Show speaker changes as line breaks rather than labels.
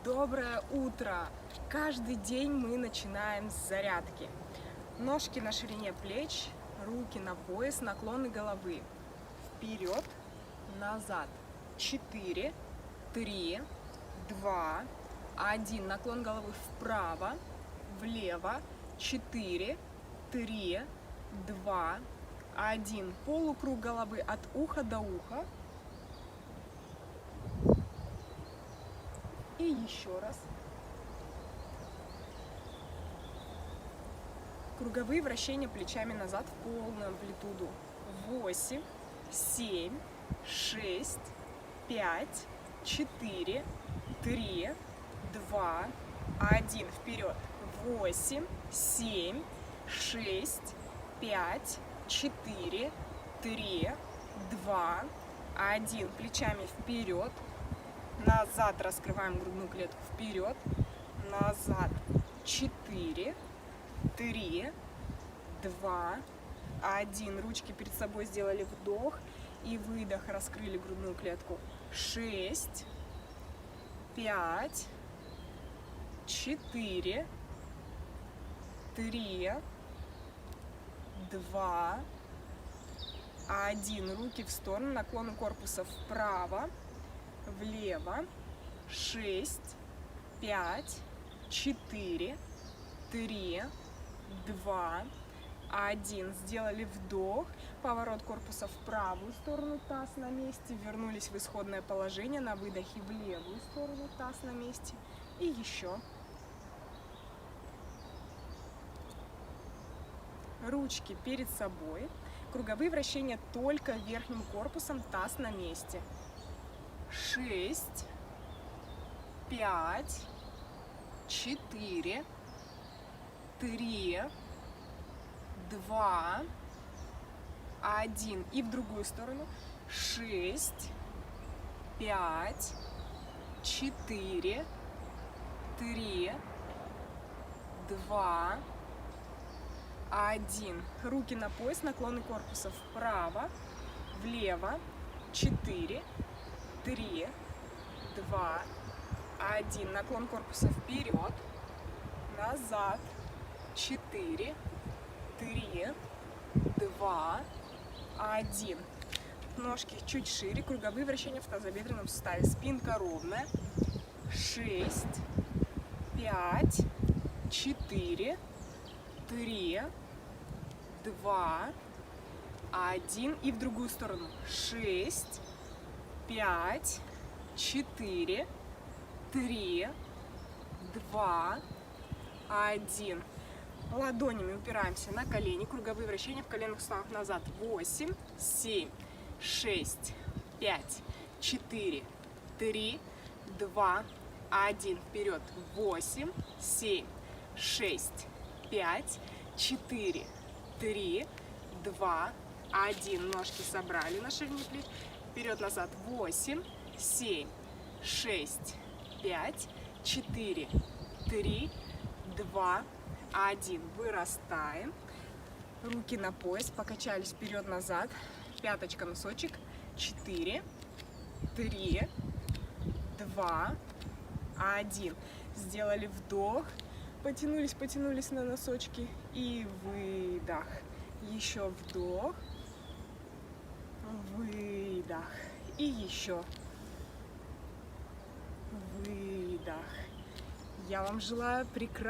Доброе утро! Каждый день мы начинаем с зарядки. Ножки на ширине плеч, руки на пояс, наклоны головы. Вперед, назад. 4, 3, 2, 1. Наклон головы вправо, влево. 4, 3, 2, 1. Полукруг головы от уха до уха. И еще раз. Круговые вращения плечами назад в полную амплитуду. 8, 7, 6, 5, 4, 3, 2, 1. Вперед. 8, 7, 6, 5, 4, 3, 2, 1. Плечами вперед. Назад раскрываем грудную клетку. Вперед. Назад. 4, 3, 2, 1. Ручки перед собой сделали вдох и выдох. Раскрыли грудную клетку. 6, 5, 4, 3, 2, 1. Руки в сторону. Наклоны корпуса вправо, влево. 6, 5, 4, 3, 2, 1. Сделали вдох, поворот корпуса в правую сторону, таз на месте. Вернулись в исходное положение, на выдохе в левую сторону, таз на месте. И еще. Ручки перед собой. Круговые вращения только верхним корпусом, таз на месте. 6, 5, 4, 3, 2, 1. И в другую сторону. 6, 5, 4, 3, 2, 1. Руки на пояс, наклоны корпуса вправо, влево. 4, 3, 2, 1. Наклон корпуса вперед, назад. 4, 3, 2, 1. Ножки чуть шире, круговые вращения в тазобедренном суставе. Спинка ровная. 6, 5, 4, 3, 2, 1. И в другую сторону. 6, 5, 4, 3, 2, 1. Ладонями упираемся на колени. Круговые вращения в коленных суставах назад. 8, 7, 6, 5, 4, 3, 2, 1. Вперед. 8, 7, 6, 5, 4, 3, 2, 1. Ножки собрали на ширине плеч. Вперед-назад. 8, 7, 6, 5, 4, 3, 2, 1. Вырастаем. Руки на пояс. Покачались вперед-назад. Пяточка, носочек. 4, 3, 2, 1. Сделали вдох. Потянулись на носочки. И выдох. Еще вдох. Выдох. И еще. Выдох. Я вам желаю прекрасного.